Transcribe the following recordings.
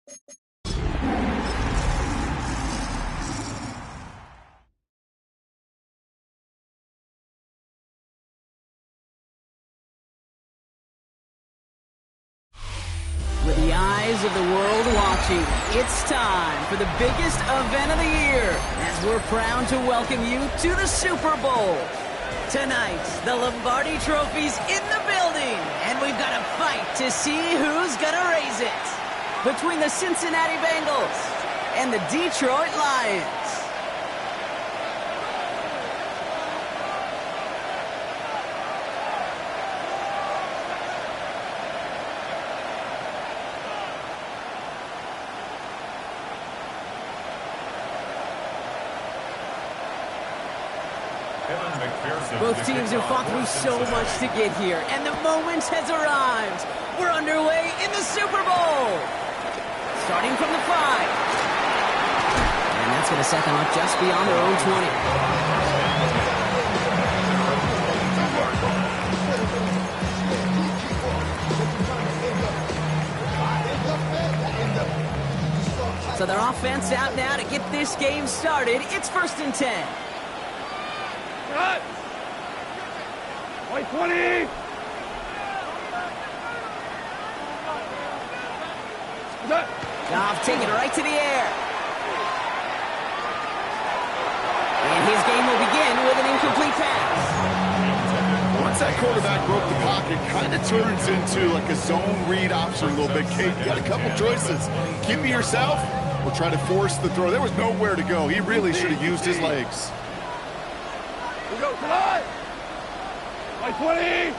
With the eyes of the world watching, it's time for the biggest event of the year as we're proud to welcome you to the Super Bowl. Tonight, the Lombardi Trophy's in the building, and we've got a fight to see who's gonna raise it. Between the Cincinnati Bengals and the Detroit Lions. Both teams have fought through so much to get here, and the moment has arrived. We're underway in the Super Bowl. Starting from the 5. And that's going to set them up just beyond their own 20. So their offense out now to get this game started. It's 1st and 10. Cut! White 20! Goff taking it right to the air. And his game will begin with an incomplete pass. Once that quarterback broke the pocket, kind of turns into like a zone read option a little bit. Kate, you got a couple choices. Keep it yourself or try to force the throw. There was nowhere to go. He really should have used his legs. We go tonight! White 20!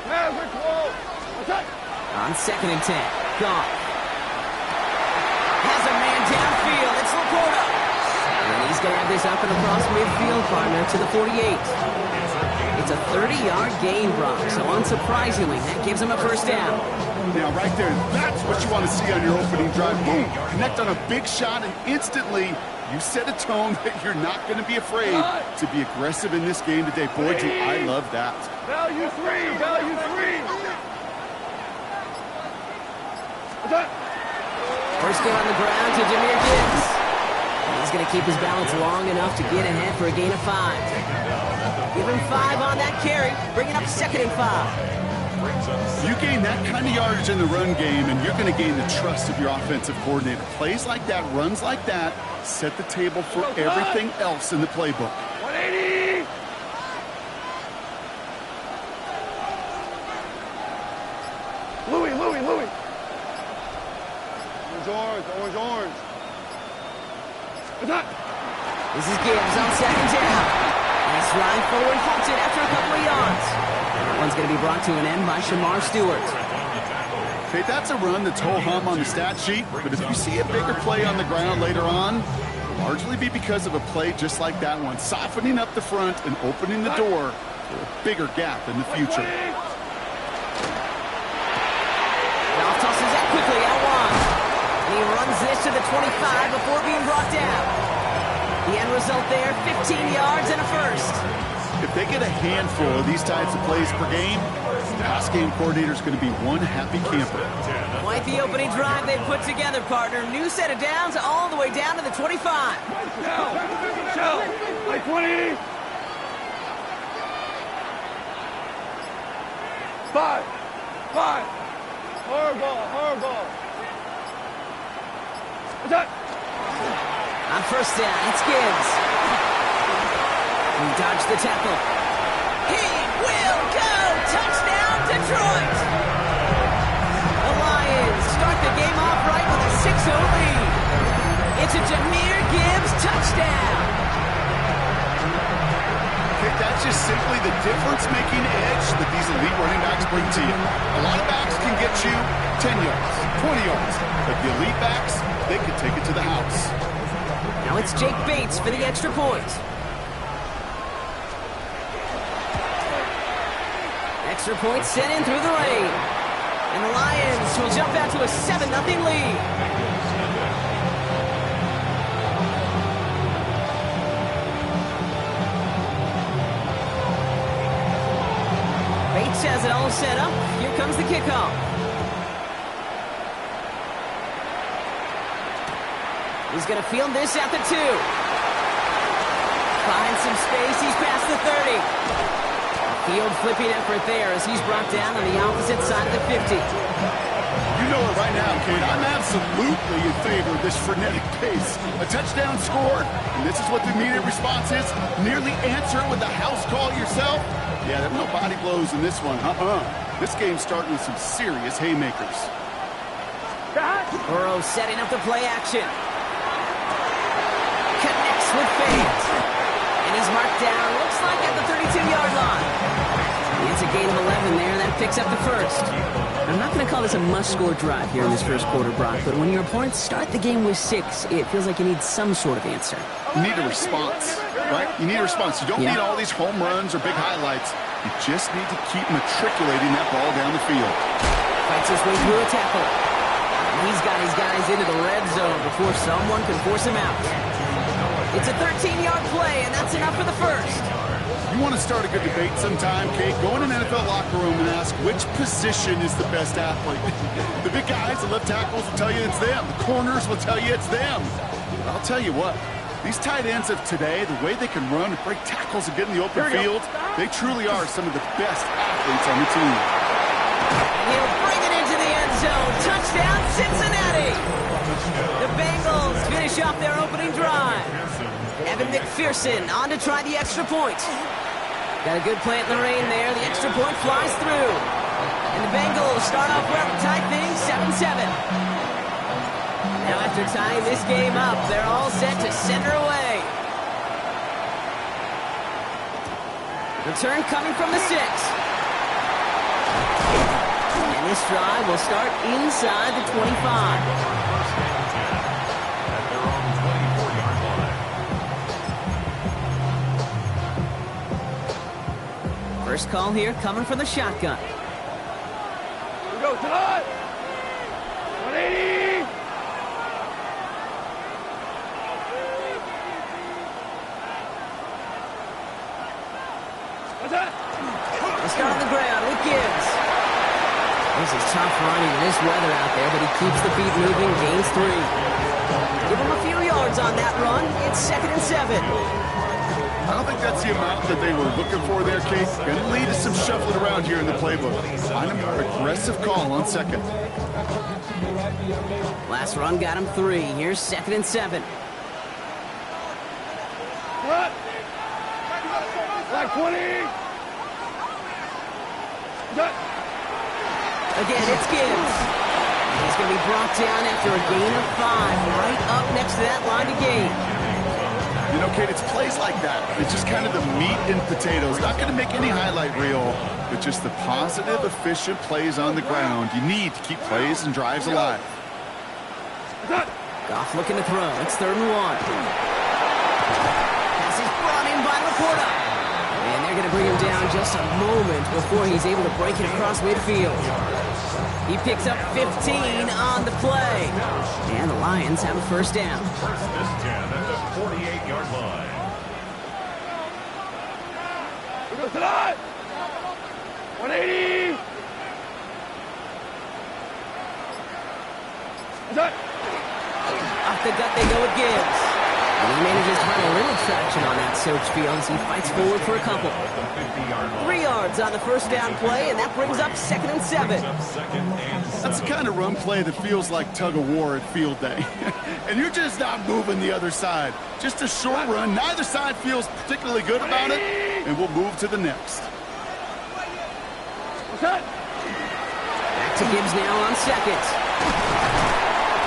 Maverick wall! Attack! On 2nd and 10. Goff has a man downfield. It's Laporta. And he's going to have this up and across midfield, partner, to the 48. It's a 30-yard gain, Brock. So unsurprisingly, that gives him a 1st down. Now, right there, that's what you want to see on your opening drive. Boom! Connect on a big shot, and instantly, you set a tone that you're not going to be afraid to be aggressive in this game today. Boy, do I love that. Value 3! Value 3! Attack! First down on the ground to Jahmyr Gibbs. And he's going to keep his balance long enough to get ahead for a gain of 5. Give him 5 on that carry, bringing up 2nd and 5. You gain that kind of yardage in the run game, and you're going to gain the trust of your offensive coordinator. Plays like that, runs like that, set the table for everything else in the playbook. 180! Louis! Orange. Attack! This is Gibbs on 2nd down. Nice run forward, halted after a couple of yards. That one's going to be brought to an end by Shamar Stewart. Okay, that's a run that's ho-hum on the stat sheet, but if you see a bigger play on the ground later on, it'll largely be because of a play just like that one, softening up the front and opening the door for a bigger gap in the future. Goff tosses that quickly out wide. He runs this to the 25 before being brought down. The end result there, 15 yards and a 1st. If they get a handful of these types of plays per game, the pass game coordinator is going to be one happy camper. Quite the opening drive they've put together, partner. New set of downs all the way down to the 25. Shell! White 20! 5! Hard ball! Attack! On 1st down, it's Gibbs. He dodged the tackle. He will go! Touchdown, Detroit! The Lions start the game off right with a 6-0 lead. It's a Jahmyr Gibbs touchdown. Okay, that's just simply the difference-making edge that these elite running backs bring to you. A lot of backs can get you 10 yards, 20 yards, but the elite backs, they can take it to the house. Now it's Jake Bates for the extra point. Extra point sent in through the lane. And the Lions will jump out to a 7-0 lead. Bates has it all set up. Here comes the kickoff. He's going to field this at the 2. Finds some space. He's past the 30. Field flipping effort there as he's brought down on the opposite side of the 50. You know it right now, kid. I'm absolutely in favor of this frenetic pace. A touchdown scored, and this is what the immediate response is. Nearly answer it with a house call yourself. Yeah, there were no body blows in this one. This game's starting with some serious haymakers. Burrow setting up the play action. Connects with fans. And he's marked down, looks like at the 32-yard line. It's a gain of 11 there, and that picks up the first. I'm not going to call this a must-score drive here in this first quarter, Brock, but when your opponents start the game with 6, it feels like you need some sort of answer. You need a response, right? You need a response. You don't need all these home runs or big highlights. You just need to keep matriculating that ball down the field. Fights his way through a tackle. He's got his guys into the red zone before someone can force him out. It's a 13-yard play, and that's enough for the first. You want to start a good debate sometime, Kate? Go in an NFL locker room and ask which position is the best athlete. The big guys, the left tackles will tell you it's them. The corners will tell you it's them. I'll tell you what, these tight ends of today, the way they can run and break tackles and get in the open field, they truly are some of the best athletes on the team. And he'll bring it into the end zone. Touchdown, Cincinnati! The Bengals finish off their opening drive. Evan McPherson on to try the extra point. Got a good plant in the rain there. The extra point flies through. And the Bengals start off well to tie things 7-7. Now after tying this game up, they're all set to send her away. Return coming from the 6. And this drive will start inside the 25. First call here coming from the shotgun. Here we go, tonight. 180. What's that? They start on the ground with Gibbs. This is tough running in this weather out there, but he keeps the feet moving, gains 3. Give him a few yards on that run. It's 2nd and 7. I don't think that's the amount that they were looking for there, Kate. Going to lead to some shuffling around here in the playbook. Find a more aggressive call on 2nd. Last run got him 3. Here's 2nd and 7. What? Like 20. Got. Again, it's Gibbs. He's going to be brought down after a gain of 5, right up next to that line to gain. You know, Kate, it's plays like that. It's just kind of the meat and potatoes. Not going to make any highlight reel, but just the positive, efficient plays on the ground. You need to keep plays and drives alive. Goff looking to throw. It's 3rd and 1. Pass is brought in by Laporta. And they're going to bring him down just a moment before he's able to break it across midfield. He picks up 15 on the play. And the Lions have a first down. First 48-yard line. Here we go, tonight. 180. What's that? Off the gut they go with Gibbs. And he manages to find a little traction on that search field as he fights forward for a couple. 3 yards on the first down play, and that brings up 2nd and 7. That's the kind of run play that feels like tug-of-war at field day. And you're just not moving the other side. Just a short run. Neither side feels particularly good about it, and we'll move to the next. What's that? Back to Gibbs now on 2nd.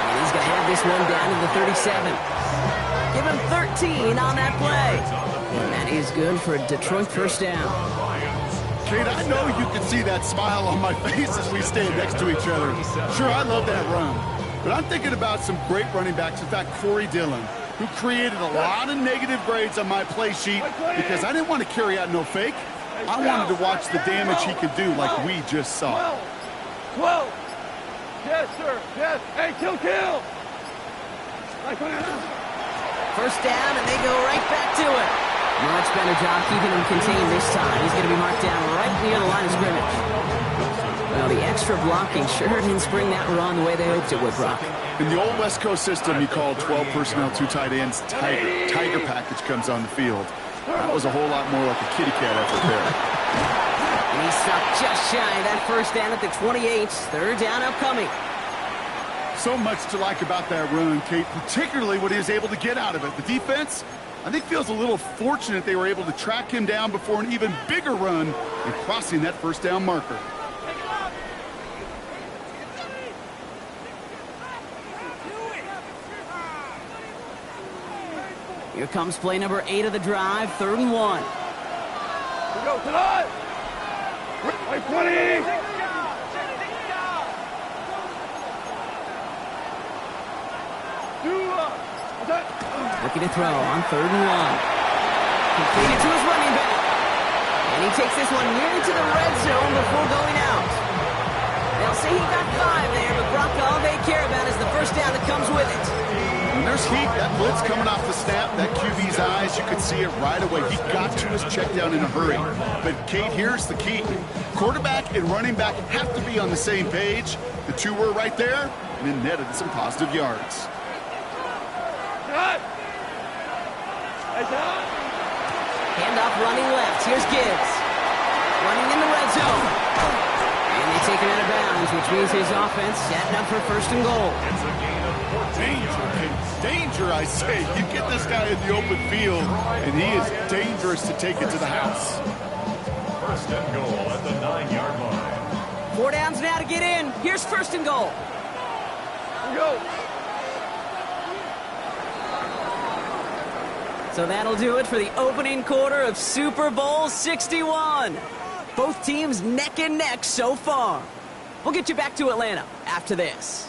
And he's going to have this one down to the 37. Give him 13 on that play. And that is good for a Detroit first down. Kate, I know you can see that smile on my face as we stand next to each other. Sure, I love that run. But I'm thinking about some great running backs. In fact, Corey Dillon, who created a lot of negative grades on my play sheet because I didn't want to carry out no fake. I wanted to watch the damage he could do like we just saw. 12. Yes, sir. Yes. Hey, kill. Like First down, and they go right back to it. Much better job keeping him contained this time. He's going to be marked down right near the line of scrimmage. Well, Well, the extra blocking sure didn't spring that run the way they hoped it would, Brock. In the old West Coast system, you call 12 personnel, 2 tight ends, Tiger. Tiger package comes on the field. That was a whole lot more like a kitty cat effort there. And he stopped just shy of that first down at the 28. Third down upcoming. So much to like about that run, Kate, particularly what he was able to get out of it. The defense, I think, feels a little fortunate they were able to track him down before an even bigger run and crossing that first down marker. Here comes play number 8 of the drive, 3rd and 1. We go tonight. Like 20. Looking to throw on 3rd and 1. Completed to his running back. And he takes this one nearly to the red zone before going out. They'll say he got 5 there, but Brock, all they care about is the first down that comes with it. When there's heat, that blitz coming off the snap, that QB's eyes, you could see it right away. He got to his check down in a hurry. But, Kate, here's the key. Quarterback and running back have to be on the same page. The two were right there, and it netted some positive yards. Handoff running left. Here's Gibbs. Running in the red zone. And they take him out of bounds, which means his offense setting up for 1st and goal. It's a gain of 14. Danger, I say. You get this guy in the open field, and he is dangerous to take it to the house. 1st and goal at the 9-yard line. 4 downs now to get in. Here's 1st and goal. Go. So that'll do it for the opening quarter of Super Bowl 61. Both teams neck and neck so far. We'll get you back to Atlanta after this.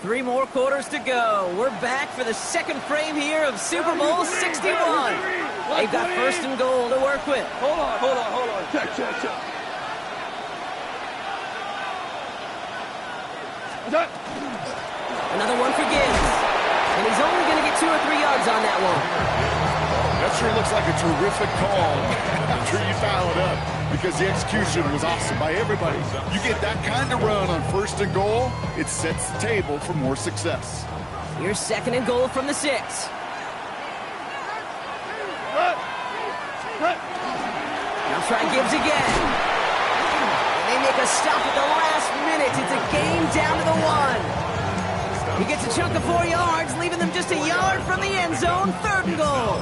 Three more quarters to go. We're back for the second frame here of Super Bowl 61. They've got 1st and goal to work with. Hold on. Check. Another one for Gibbs. And he's only going to get 2 or 3 yards on that one. That sure looks like a terrific call after you dial it up, because the execution was awesome by everybody. You get that kind of run on 1st and goal, it sets the table for more success. Here's 2nd and goal from the 6. Now try Gibbs again. And they make a stop at the last minute. It's a game down to the 1. He gets a chunk of 4 yards, leaving them just a yard from the end zone. 3rd and goal.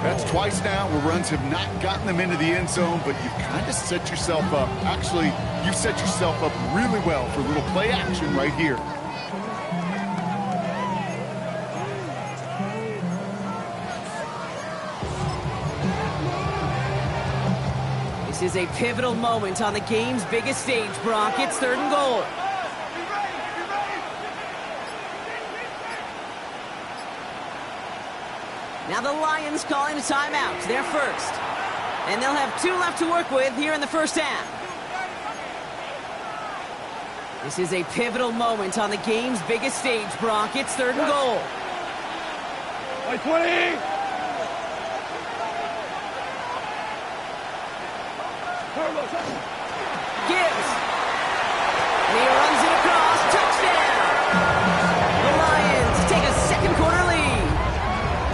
That's twice now where runs have not gotten them into the end zone, but you've kind of set yourself up. Actually, you've set yourself up really well for a little play action right here. This is a pivotal moment on the game's biggest stage, Brock. It's 3rd and goal. Now the Lions calling a timeout. They're first. And they'll have 2 left to work with here in the first half. This is a pivotal moment on the game's biggest stage, Brock. It's 3rd and goal. Like 20. Gibbs. And he runs it across. Touchdown. The Lions take a second quarter lead.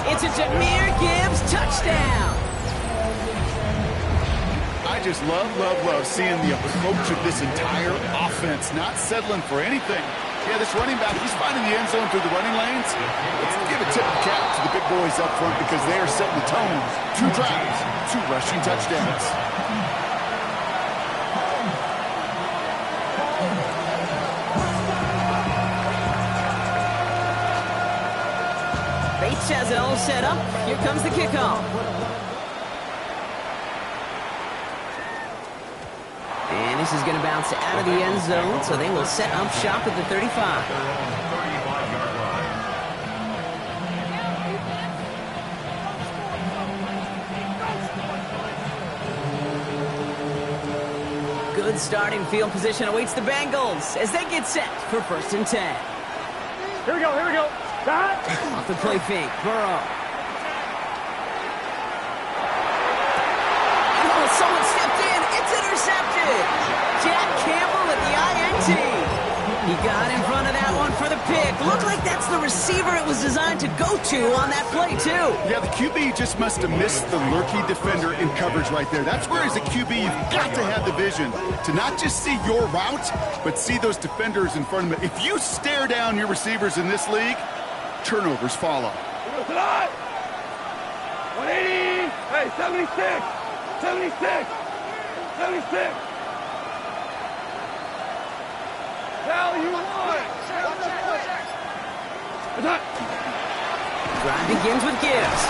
It's a Jahmyr Gibbs touchdown. I just love seeing the approach of this entire offense, not settling for anything. Yeah, this running back, he's finding the end zone through the running lanes. Let's give a tip of cap to the big boys up front, because they are setting the tone. 2 drives, 2 rushing touchdowns. Bates has it all set up. Here comes the kickoff. And this is going to bounce out of the end zone, so they will set up shop at the 35. Good starting field position awaits the Bengals as they get set for 1st and 10. Here we go, here we go. That. Off the play fake, Burrow. Oh, someone stepped in. It's intercepted. Jack Campbell with the INT. He got in front of that one for the pick. Looked like that's the receiver it was designed to go to on that play, too. Yeah, the QB just must have missed the lurky defender in coverage right there. That's where, as a QB, you've got to have the vision to not just see your route, but see those defenders in front of it. If you stare down your receivers in this league, turnovers follow. Here we go tonight. 180. Hey, 76. 76. 76. Hell, you won. Drive begins with Gibbs.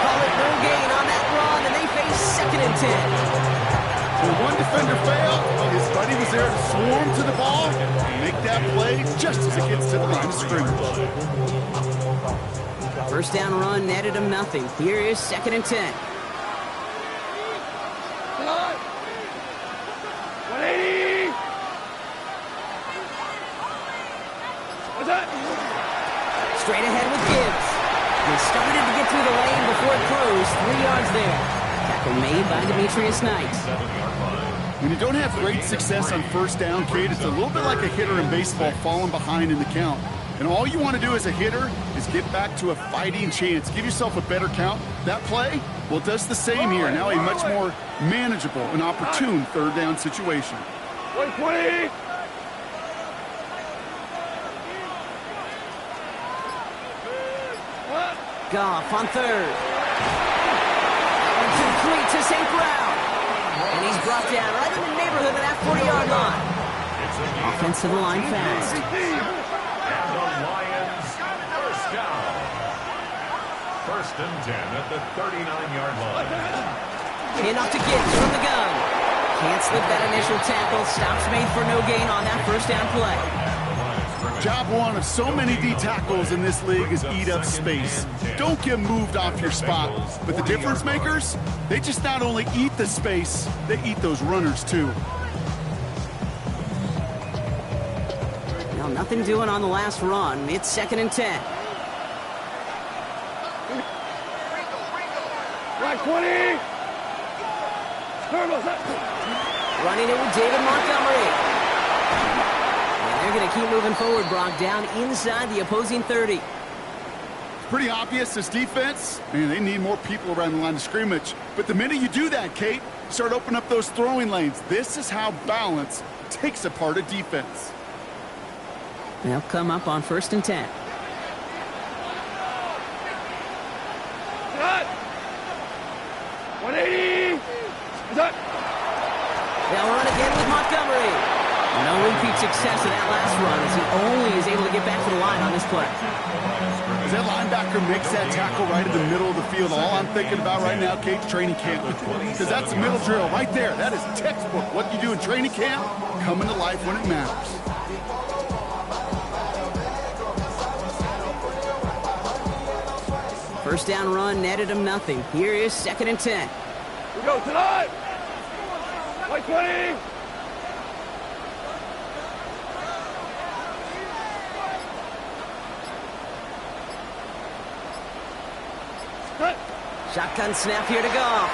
Call it no gain on that run, and they face 2nd and 10. When one defender failed, his buddy was there to swarm to the ball and make that play just as it gets to the line of scrimmage. 1st down run netted him nothing. Here is 2nd and 10. 180. Straight ahead with Gibbs. He started to get through the lane before it closed. 3 yards there. Tackle made by Demetrius Knight. When you don't have great success on 1st down, Kate, it's a little bit like a hitter in baseball falling behind in the count. And all you want to do as a hitter is get back to a fighting chance. Give yourself a better count. That play, well, it does the same here. Now a much more manageable and opportune 3rd down situation. 120. Goff on 3rd. Complete to St. Brown. And he's brought down right in the neighborhood of that 40-yard line. Offensive line fast. And the Lions, 1st down. 1st and 10 at the 39-yard line. Handoff to Gibbs from the gun. Can't slip that initial tackle. Stops made for no gain on that 1st down play. Job one of so many D tackles in this league is eat up space. Don't get moved off your spot. But the difference makers, they just not only eat the space, they eat those runners too. Well, nothing doing on the last run. It's 2nd and 10. Right 20. Running it with David Montgomery. They're going to keep moving forward, Brock, down inside the opposing 30. It's pretty obvious this defense, man, they need more people around the line of scrimmage. But the minute you do that, Kate, start opening up those throwing lanes. This is how balance takes apart a defense. They'll come up on 1st and 10. Cut. 180. Cut. They'll run again with Montgomery. No repeat success of that last run as he only is able to get back to the line on this play. As that linebacker makes that tackle right in the middle of the field, all I'm thinking about right now, Kate, training camp. Because that's the middle drill right there. That is textbook. What you do in training camp, coming to life when it matters. First down run netted him nothing. Here is 2nd and 10. We go tonight. White 20. Shotgun snap here to Goff.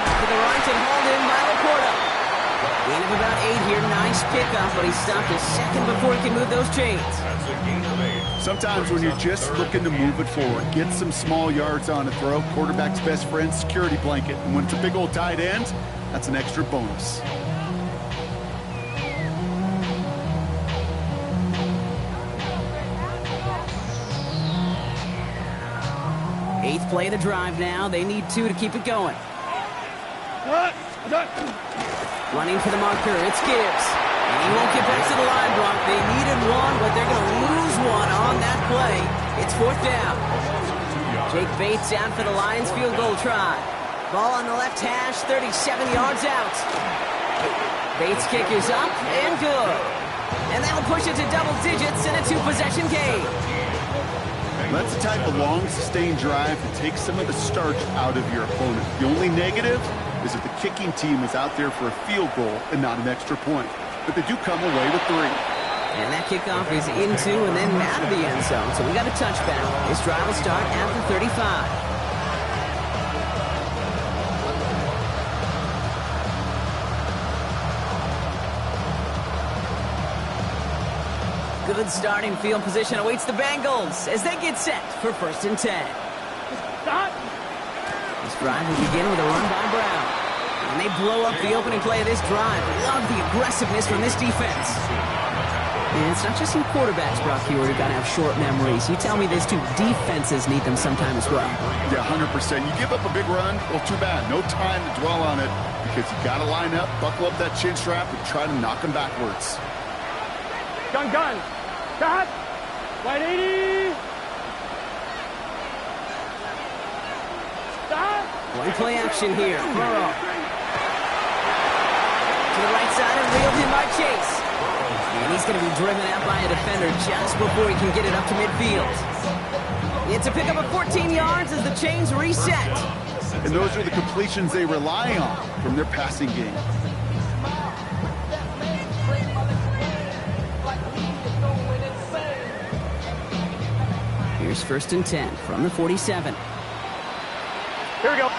To the right and hauled in by Laporta. Gain of about 8 here. Nice pickup, but he stopped a second before he can move those chains. That's a gain of 8. Sometimes when you're just looking to move it forward, get some small yards on a throw, quarterback's best friend, security blanket. And when it's a big old tight end, that's an extra bonus. Eighth play of the drive now. They need 2 to keep it going. Running for the marker, it's Gibbs. And he won't get back to the line, Brock. They needed 1, but they're going to lose 1 on that play. It's 4th down. Jake Bates out for the Lions field goal try. Ball on the left hash, 37 yards out. Bates' kick is up and good. And that'll push it to double digits in a 2-possession game. That's the type of long, sustained drive that takes some of the starch out of your opponent. The only negative is that the kicking team is out there for a field goal and not an extra point. But they do come away with 3. And that kickoff is into and then out of the end zone. So we got a touchdown. This drive will start at the 35. Good starting field position awaits the Bengals as they get set for 1st and 10. Stop. This drive will begin with a run by Brown. And they blow up the opening play of this drive. Love the aggressiveness from this defense. And it's not just some quarterbacks, Brock Huard, who got to have short memories. You tell me this too, defenses need them sometimes as well. Yeah, 100%. You give up a big run, well, too bad. No time to dwell on it because you got to line up, buckle up that chin strap, and try to knock them backwards. Gun. Cut. Wide 80. Stop. One play action here. Burrow. To the right side and reeled in by Chase. And he's going to be driven out by a defender just before he can get it up to midfield. It's a pickup of 14 yards as the chains reset. And those are the completions they rely on from their passing game. Here's 1st and 10 from the 47. Here we go.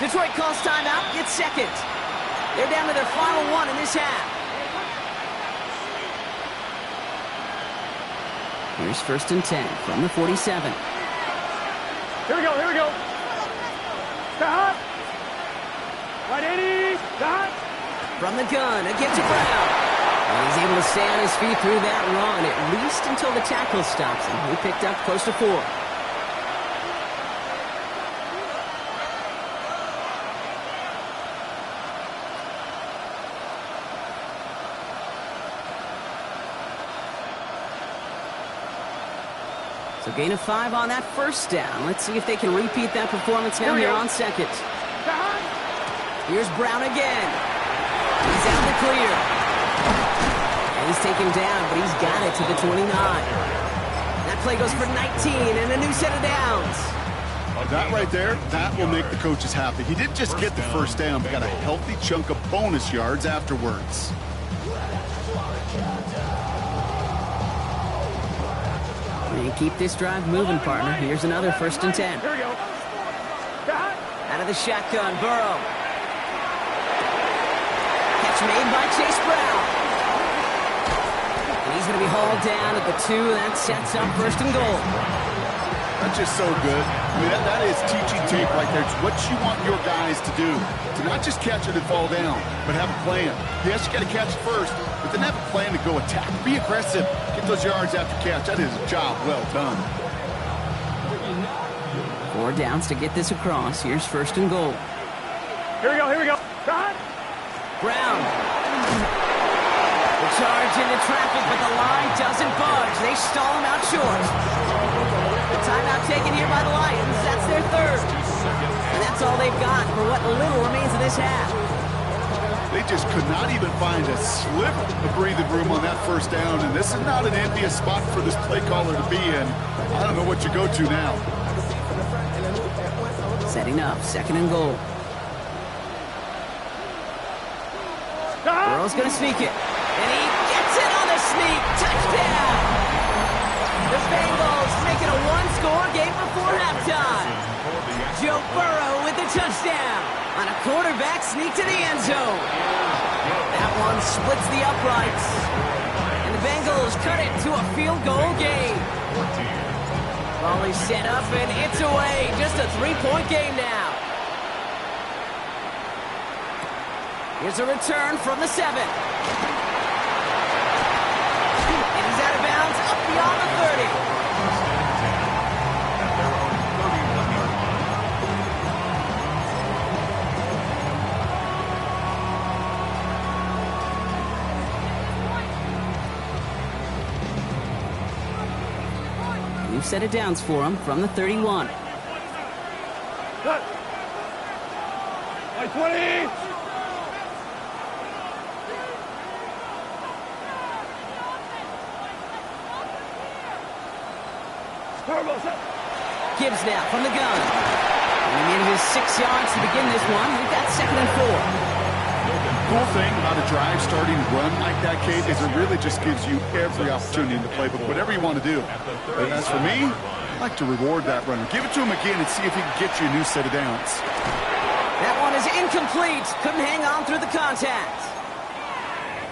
Detroit calls timeout, gets second. They're down to their final 1 in this half. Here's 1st and 10 from the 47. Here we go. Stop. Wide 80. Stop. From the gun, against Brown. And he's able to stay on his feet through that run, at least until the tackle stops him. He picked up close to 4. So gain of 5 on that 1st down. Let's see if they can repeat that performance now here on 2nd. Here's Brown again. He's out the clear. And he's taken down, but he's got it to the 29. That play goes for 19 and a new set of downs. That right there, that will make the coaches happy. He didn't just get the 1st down, but got a healthy chunk of bonus yards afterwards. And keep this drive moving, partner. Here's another 1st and 10. Here we go. Out of the shotgun, Burrow. Catch made by Chase Brown. And he's going to be hauled down at the 2. That sets up 1st and goal. That's just so good. I mean, that is teaching tape right there. It's what you want your guys to do. To not just catch it and fall down, but have a plan. Yes, you got to catch it first, but then have a plan to go attack. Be aggressive. Get those yards after catch. That is a job well done. 4 downs to get this across. Here's 1st and goal. Here we go. Stop. Brown. The charge into traffic, but the line doesn't budge. They stall him out short. The timeout taken here by the Lions. That's their 3rd. And that's all they've got for what little remains of this half. They just could not even find a sliver of breathing room on that 1st down, and this is not an envious spot for this play caller to be in. I don't know what you go to now. Setting up, 2nd and goal. Burrow's going to sneak it. And he gets it on the sneak. Touchdown! The Bengals make it a 1-score game before halftime. Joe Burrow with the touchdown on a quarterback sneak to the end zone. That one splits the uprights. And the Bengals cut it to a field goal game. Ball is set up and it's away. Just a 3-point game now. Here's a return from the 7. And he's out of bounds up beyond the 30. New set of downs for him from the 31. Cut. Like 20. Gibbs now from the gun. And in his 6 yards to begin this one, we've got 2nd and 4. Cool thing about a drive starting to run like that, Kate, is it really just gives you every opportunity in the playbook, whatever you want to do. But as for me, I like to reward that runner. Give it to him again and see if he can get you a new set of downs. That one is incomplete. Couldn't hang on through the contact.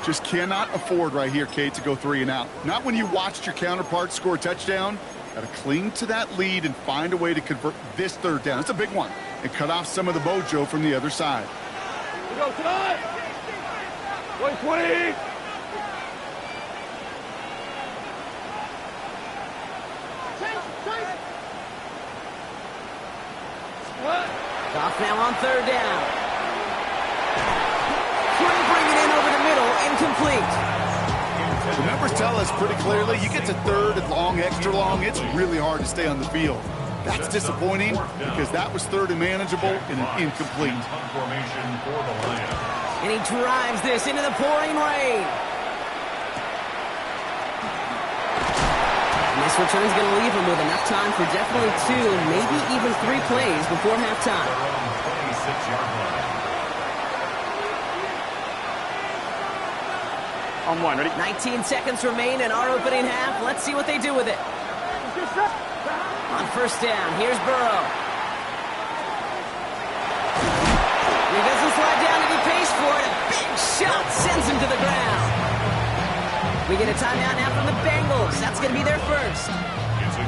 Just cannot afford right here, Kate, to go 3 and out. Not when you watched your counterpart score a touchdown. Got to cling to that lead and find a way to convert this 3rd down. It's a big one. And cut off some of the mojo from the other side. We go tonight. 20. Off now on 3rd down. Trying to bring it in over the middle. Incomplete. The numbers tell us pretty clearly, you get to 3rd and long, extra long, it's really hard to stay on the field. That's disappointing because that was 3rd and manageable and an incomplete. Formation for the Lions. And he drives this into the pouring rain. And this return's going to leave him with enough time for definitely 2, maybe even 3 plays before halftime. Around the 26-yard line. On 1, ready? 19 seconds remain in our opening half. Let's see what they do with it. On 1st down, here's Burrow. He doesn't slide down and he pays for it. A big shot sends him to the ground. We get a timeout now from the Bengals. That's going to be their first.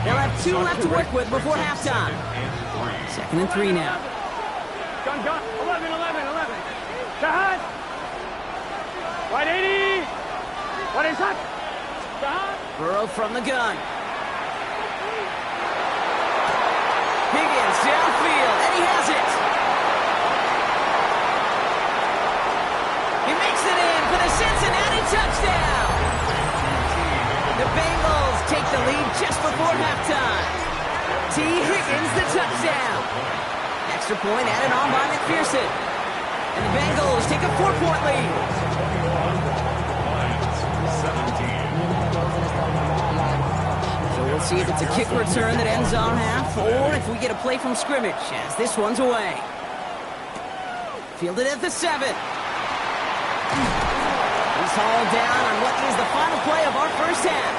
They'll have 2 left to work with before halftime. 2nd and 3 now. Gun. 11. Shot. Right 80. What is that? Shot. Burrow from the gun. Higgins downfield, and he has it. He makes it in for the Cincinnati touchdown. The Bengals take the lead just before halftime. T. Higgins the touchdown. Extra point added on by McPherson. And the Bengals take a 4-point lead. We'll see if it's a kick return that ends our half, or if we get a play from scrimmage, as this one's away. Fielded at the 7. He's hauled down on what is the final play of our first half.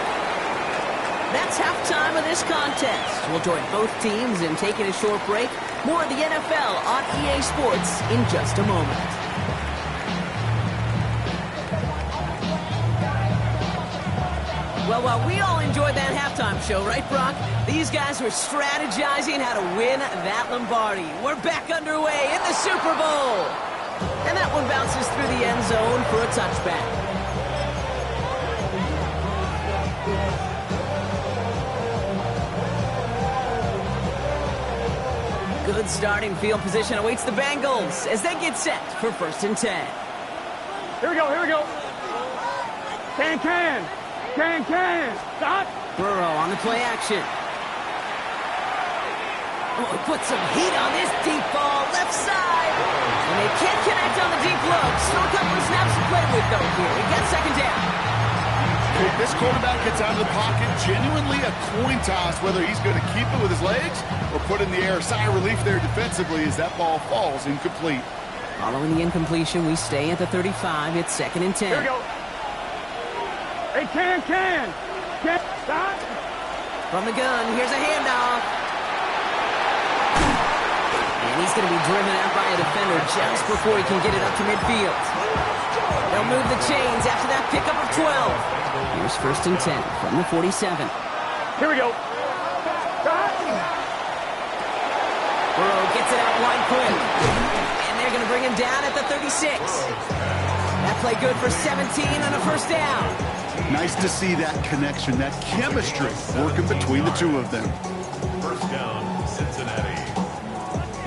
That's halftime of this contest. We'll join both teams in taking a short break. More of the NFL on EA Sports in just a moment. Well, while we all enjoyed that halftime show, right, Brock? These guys were strategizing how to win that Lombardi. We're back underway in the Super Bowl. And that one bounces through the end zone for a touchback. Good starting field position awaits the Bengals as they get set for 1st and 10. Here we go. Can. Stop. Burrow on the play action. Oh, he put some heat on this deep ball, left side. And they can't connect on the deep look. Still a couple of snaps to play with, though, here. We got 2nd down. If this quarterback gets out of the pocket, genuinely a coin toss whether he's going to keep it with his legs or put in the air. Sigh of relief there defensively as that ball falls incomplete. Following the incompletion, we stay at the 35. It's 2nd and 10. Here we go. Hey, can. Stop. From the gun, here's a handoff. And he's going to be driven out by a defender just before he can get it up to midfield. They'll move the chains after that pickup of 12. Here's 1st and 10 from the 47. Here we go. Stop. Burrow gets it out wide quick. And they're going to bring him down at the 36. That play good for 17 on a 1st down. Nice to see that connection, that chemistry working between the two of them. 1st down, Cincinnati.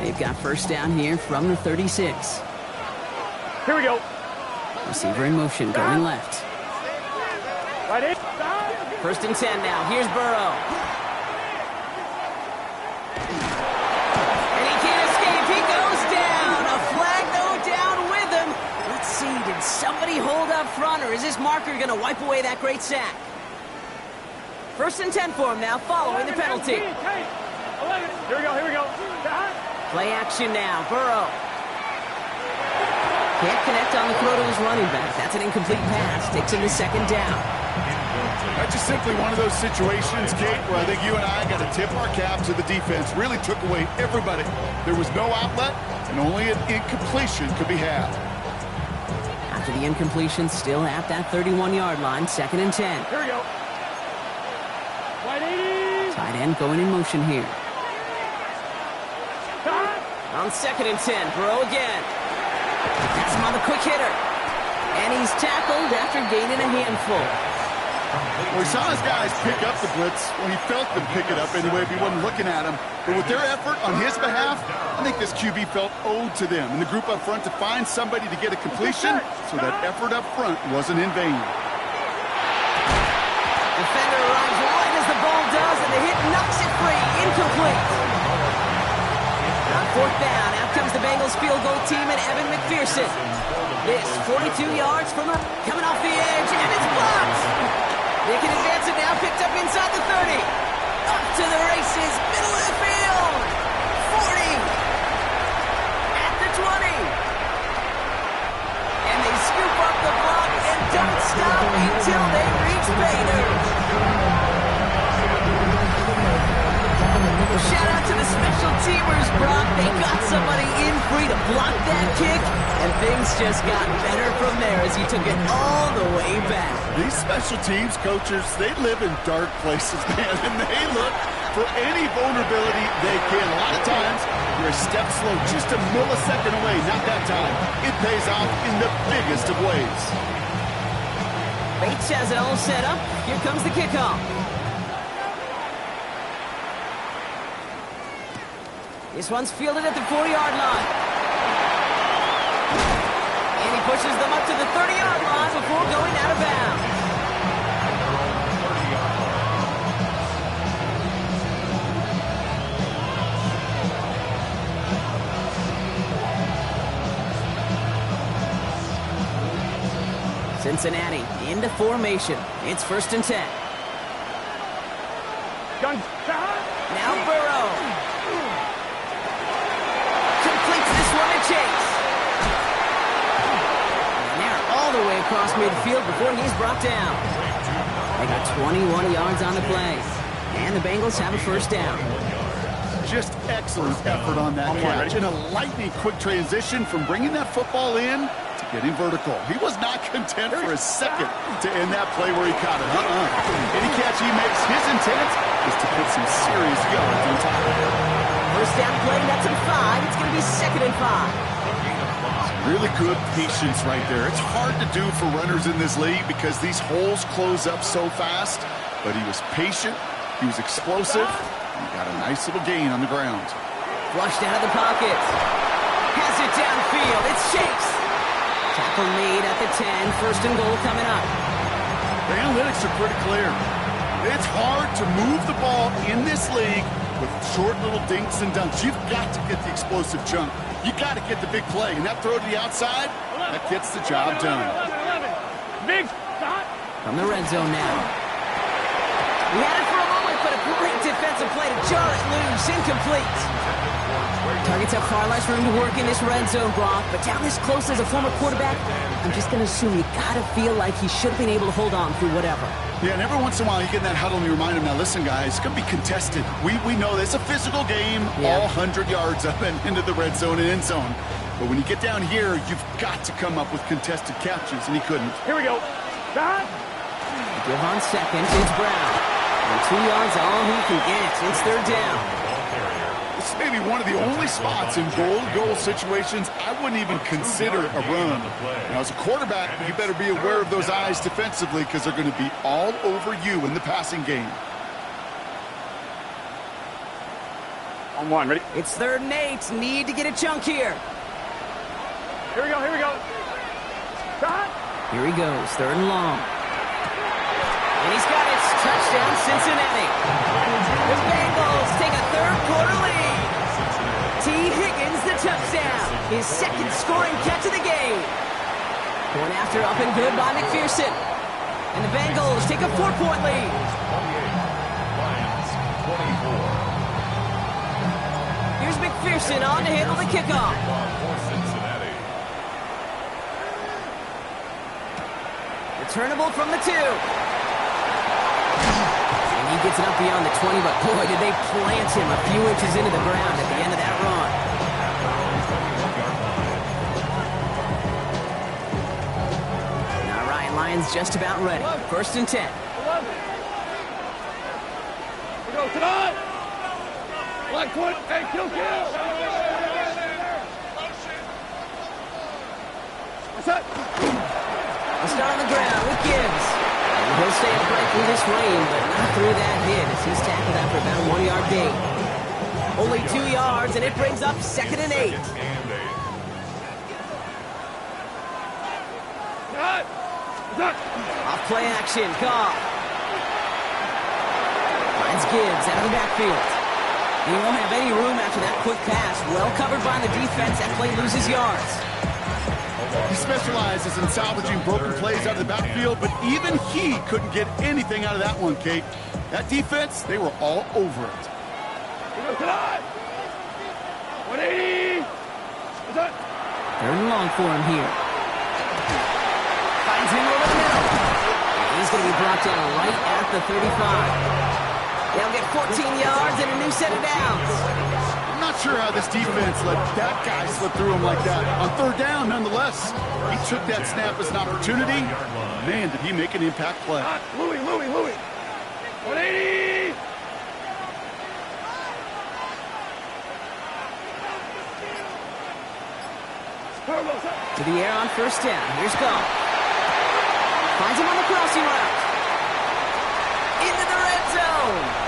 They've got 1st down here from the 36. Here we go. Receiver in motion, going left. Right in. 1st and 10 now. Here's Burrow. And he can't escape. He goes down. A flag, though, down with him. Let's see. Did somebody hold up front, or is this marker going to wipe away that great sack? 1st and 10 for him now, following the penalty. Here we go. Play action now. Burrow. Can't connect on the throw to his running back. That's an incomplete pass. Takes him to second down. That's just simply one of those situations, Kate, where I think you and I got to tip our cap to the defense. Really took away everybody. There was no outlet, and only an incompletion could be had. After the incompletion, still at that 31-yard line, 2nd and 10. Here we go. Wide 80. Tight end going in motion here. Cut. On 2nd and 10, Burrow again. That's him on the quick hitter. And he's tackled after gaining a handful. Well, he saw his guys pick up the blitz. Well, he felt them pick it up anyway if he wasn't looking at him. But with their effort on his behalf, I think this QB felt owed to them and the group up front to find somebody to get a completion, so that effort up front wasn't in vain. Defender arrives right as the ball does, and the hit knocks it free. Incomplete. On 4th down, out comes the Bengals field goal team and Evan McPherson. This 42 yards from coming off the edge, and it's blocked. They can advance it now, picked up inside the 30. Up to the races, middle of the field. 40. At the 20. And they scoop up the block and don't stop until they reach Bader. Shout out to the special teamers, Brock. They got somebody in free to block that kick, and things just got better from there as he took it all the way back. These special teams coaches, they live in dark places, man, and they look for any vulnerability they can. A lot of times, you're a step slow, just a millisecond away. Not that time. It pays off in the biggest of ways. Bates has it all set up. Here comes the kickoff. This one's fielded at the 40-yard line. And he pushes them up to the 30-yard line before going out of bounds. Cincinnati into formation. It's 1st and 10. Gun. Now Burrow. Chase. And they're all the way across midfield before he's brought down. They got 21 yards on the play. And the Bengals have a 1st down. Just excellent effort on that catch. In a lightning quick transition from bringing that football in to getting vertical. He was not content for a second to end that play where he caught it. Any catch he makes, his intent is to put some serious yards on top of it. 1st down play, that's a 5. It's going to be 2nd and 5. Really good patience right there. It's hard to do for runners in this league because these holes close up so fast. But he was patient, he was explosive, and he got a nice little gain on the ground. Flushed out of the pocket. Has it downfield. It's Chase. Tackle made at the 10. 1st and goal coming up. The analytics are pretty clear. It's hard to move the ball in this league with short little dinks and dunks. You've got to get the explosive chunk. You got to get the big play. And that throw to the outside, that gets the job done. 11. Big shot. From the red zone now. We had it for a moment, but a great defensive play to jar it loose. Incomplete. Targets have far less room to work in this red zone, Brock. But down this close as a former quarterback, I'm just going to assume you got to feel like he should have been able to hold on through whatever. Yeah, and every once in a while you get in that huddle and you remind him, now listen guys, it's going to be contested. We know this. It's a physical game, all 100 yards up and into the red zone and end zone. But when you get down here, you've got to come up with contested catches, and he couldn't. Here we go. Shot. Give on 2nd, it's Brown. And 2 yards all he can get. It's 3rd down. This may be one of the only spots in goal situations I wouldn't even consider a run. Now, as a quarterback, you better be aware of those eyes defensively because they're going to be all over you in the passing game. On 1, ready? It's 3rd and 8. Need to get a chunk here. Here we go, here we go. Shot. Here he goes, 3rd and long. And he's got it. Touchdown, Cincinnati. The Bengals take a 3rd quarter lead. T. Higgins, the touchdown. His 2nd scoring catch of the game. Going after up and good by McPherson. And the Bengals take a 4-point lead. Here's Here's McPherson on to handle the kickoff. For Cincinnati. Returnable from the 2. And he gets it up beyond the 20, but boy, did they plant him a few inches into the ground at the end of that run. Now Ryan Lyons just about ready. 1st and 10. We go tonight. Black foot, hey, kill. What's that? A start on the ground with Gibbs. And he'll stay upright through this rain, but not through that hit as he's tackled after about a 1-yard gain. Only 2 yards, and it brings up 2nd and 8. Off play action, Goff. Finds Gibbs out of the backfield. He won't have any room after that quick pass. Well covered by the defense. That play loses yards. He specializes in salvaging broken plays out of the backfield, but even he couldn't get anything out of that one, Kate. That defense, they were all over it. 180. 3rd and long for him here. Finds him over the middle. And he's going to be brought down right at the 35. They'll get 14 yards and a new set of downs. I'm not sure how this defense let that guy slip through him like that. On 3rd down, nonetheless, he took that snap as an opportunity. Man, did he make an impact play. Louis. 180. To the air on 1st down. Here's Goff. Finds him on the crossing route. Into the red zone.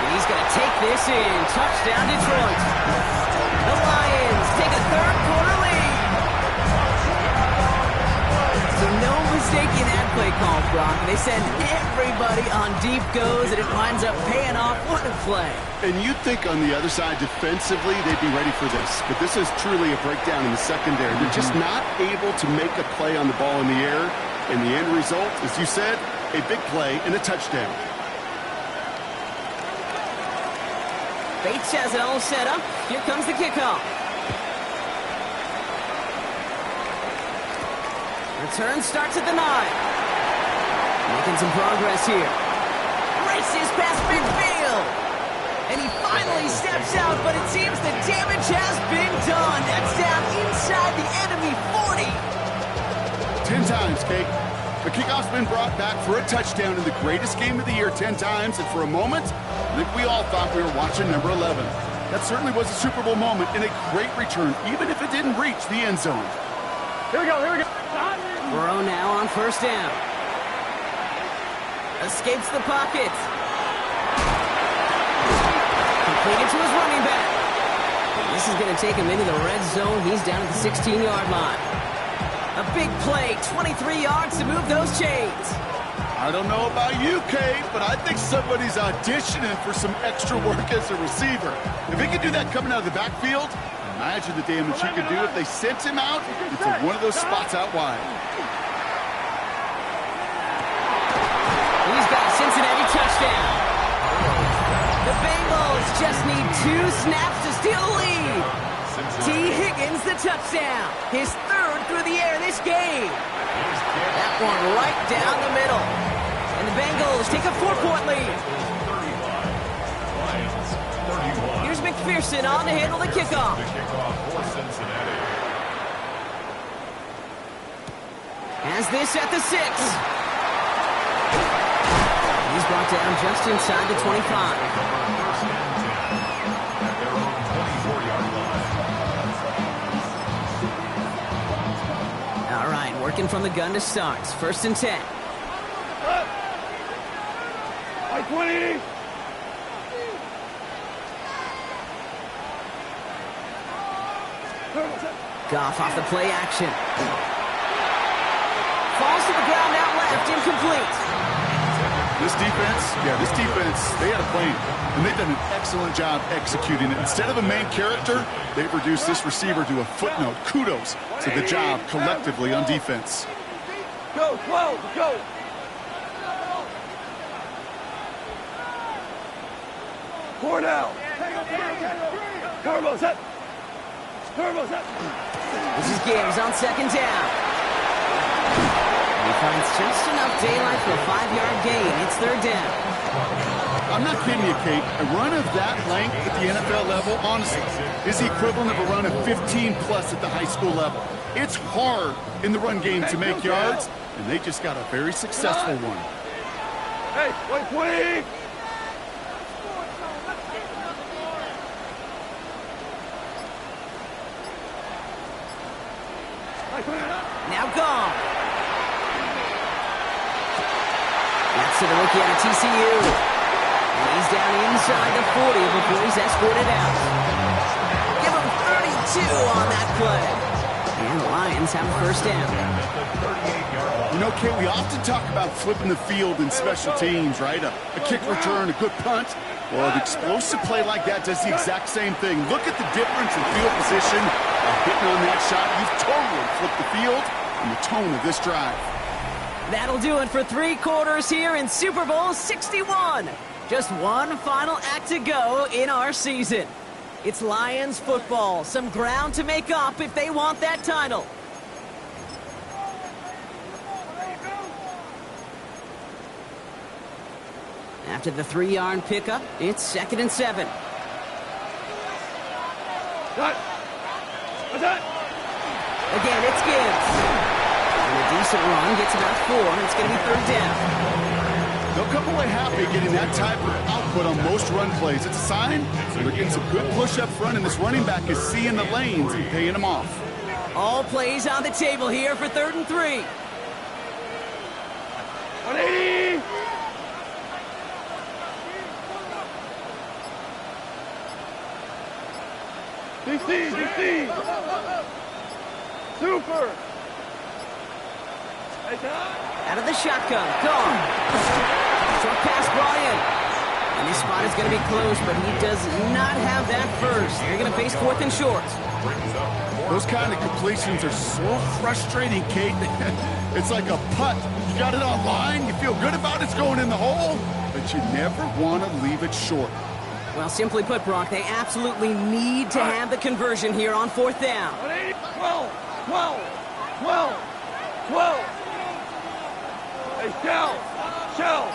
And he's going to take this in. Touchdown, Detroit. The Lions take a 3rd quarter lead. So no mistaking that play call, Brock. They send everybody on deep goes, and it winds up paying off. What a play. And you'd think on the other side, defensively, they'd be ready for this. But this is truly a breakdown in the secondary. They're just not able to make a play on the ball in the air. And the end result, as you said, a big play and a touchdown. Bates has it all set up. Here comes the kickoff. Return starts at the 9. Making some progress here. Races past midfield. And he finally steps out, but it seems the damage has been done. That's down inside the enemy 40. 10 times, Kate. The kickoff's been brought back for a touchdown in the greatest game of the year 10 times, and for a moment, I think we all thought we were watching number 11. That certainly was a Super Bowl moment and a great return, even if it didn't reach the end zone. Here we go. Burrow now on 1st down. Escapes the pocket. Completed to his running back. This is going to take him into the red zone. He's down at the 16-yard line. A big play, 23 yards to move those chains. I don't know about you, Kate, but I think somebody's auditioning for some extra work as a receiver. If he could do that coming out of the backfield, imagine the damage he could do if they sent him out into one of those spots out wide. He's got a Cincinnati touchdown. The Bengals just need 2 snaps to steal the lead. T. Higgins the touchdown. His 3rd through the air this game. That one right down the middle. And the Bengals take a 4-point lead. Here's McPherson on to handle the kickoff. Has this at the 6. He's brought down just inside the 25. All right, working from the gun to start. 1st and 10. 20. Goff off the play action. Falls to the ground out left, incomplete. This defense, they had a plan, and they've done an excellent job executing it. Instead of a main character, they've reduced this receiver to a footnote. Kudos to the job collectively on defense. Go, 12, go. Cornell. Turbo set. Turbo set. This is Gibbs on second down. He finds just enough daylight for a 5-yard gain. It's third down. I'm not kidding you, Kate. A run of that length at the NFL level, honestly, is the equivalent of a run of 15-plus at the high school level. It's hard in the run game to make yards, and they just got a very successful one. Hey, 20. Now gone. That's to the rookie out of TCU. And he's down inside the 40 before he's escorted out. Give him 32 on that play. And the Lions have a first down. You know, Kate, we often talk about flipping the field in special teams, right? A kick return, a good punt. Well, an explosive play like that does the exact same thing. Look at the difference in field position. Hitting on that shot, you've totally flipped the field and the tone of this drive. That'll do it for 3 quarters here in Super Bowl 61. Just one final act to go in our season. It's Lions football. Some ground to make up if they want that title. After the 3-yard pickup, it's 2nd and 7. Again, it's Gibbs. And a decent run gets about 4, and it's going to be third down. They'll come away happy getting that type of output on most run plays. It's a sign they're getting some good push up front, and this running back is seeing the lanes and paying them off. All plays on the table here for 3rd and 3. 180. DC. Super. Out of the shotgun. Gone. Short pass brought in. And this spot is going to be close, but he does not have that first. They're going to face 4th and short. Those kind of completions are so frustrating, Kate. It's like a putt. You got it on line, you feel good about it's going in the hole, but you never want to leave it short. Well, simply put, Brock, they absolutely need to have the conversion here on 4th down. 12. Hey, shell,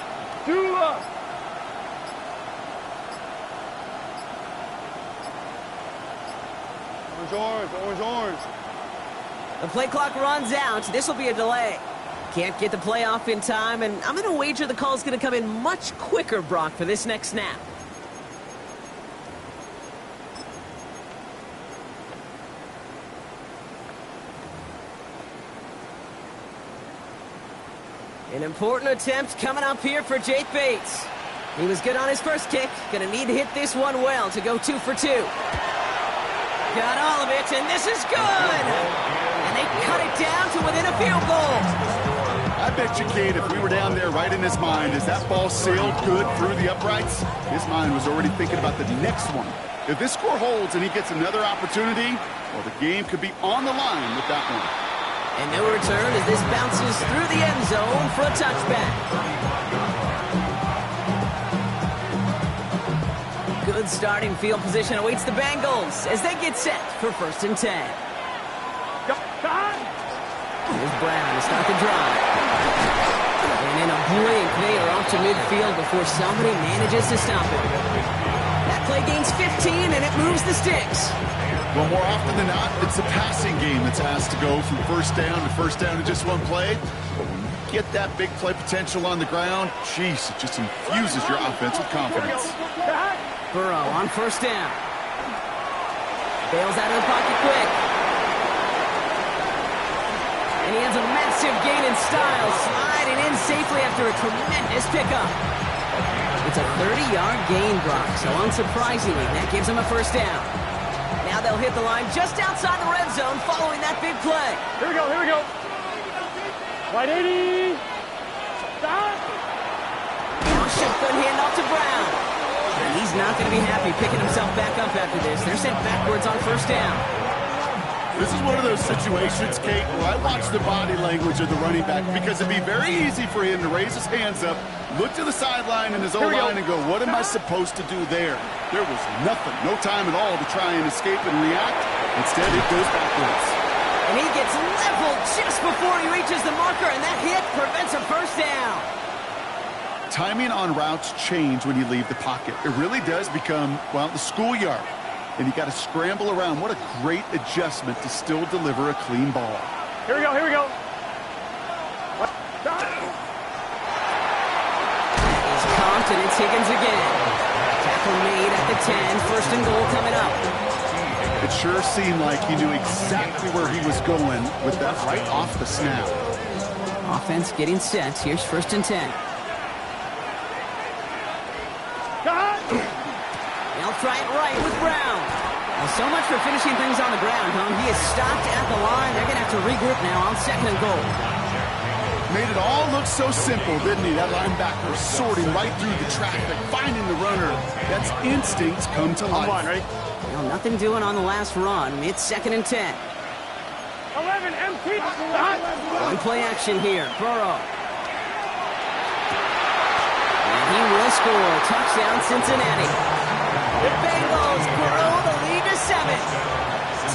do up. Orange. The play clock runs out. This will be a delay. Can't get the play off in time, and I'm going to wager the call's going to come in much quicker, Brock, for this next snap. An important attempt coming up here for Jake Bates. He was good on his first kick. Going to need to hit this one well to go 2 for 2. Got all of it, and this is good! And they cut it down to within a field goal. I bet you, Kate, if we were down there right in his mind, is that ball sailed good through the uprights? His mind was already thinking about the next one. If this score holds and he gets another opportunity, well, the game could be on the line with that one. And no return as this bounces through the end zone for a touchback. Good starting field position awaits the Bengals as they get set for 1st and 10. Here's Brown to start the drive. And in a blink, they are off to midfield before somebody manages to stop it. That play gains 15, and it moves the sticks. Well, more often than not, it's a passing game that's asked to go from first down in just one play. But when you get that big play potential on the ground, geez, it just infuses your offense with confidence. Burrow on 1st down. Bails out of the pocket quick. And he has a massive gain in style, sliding in safely after a tremendous pickup. It's a 30-yard gain, Brock, so unsurprisingly, that gives him a 1st down. Now they'll hit the line just outside the red zone following that big play. Here we go. Right 80. Stop. Now shotgun handoff to Brown. And he's not going to be happy picking himself back up after this. They're sent backwards on 1st down. This is one of those situations, Kate, where I watch the body language of the running back because it'd be very easy for him to raise his hands up, look to the sideline in his own line and go, what am I supposed to do there? There was nothing, no time at all to try and escape and react. Instead, it goes backwards. And he gets leveled just before he reaches the marker, and that hit prevents a first down. Timing on routes change when you leave the pocket. It really does become, well, the schoolyard. And you got to scramble around. What a great adjustment to still deliver a clean ball. Here we go, here we go. He's comped, and it's Higgins again. Tackle made at the 10, first and goal coming up. It sure seemed like he knew exactly where he was going with that right off the snap. Offense getting set. Here's first and 10. They'll try it right with Brown. Well, so much for finishing things on the ground, huh? He is stopped at the line. They're going to have to regroup now on second and goal. Made it all look so simple, didn't he? That linebacker sorting right through the traffic, finding the runner. That's instincts come to life. Come on, right? Well, nothing doing on the last run. It's second and 10. 11, empty. One play action here. Burrow. And he will score. Touchdown, Cincinnati. The Bengals grow the lead to 7.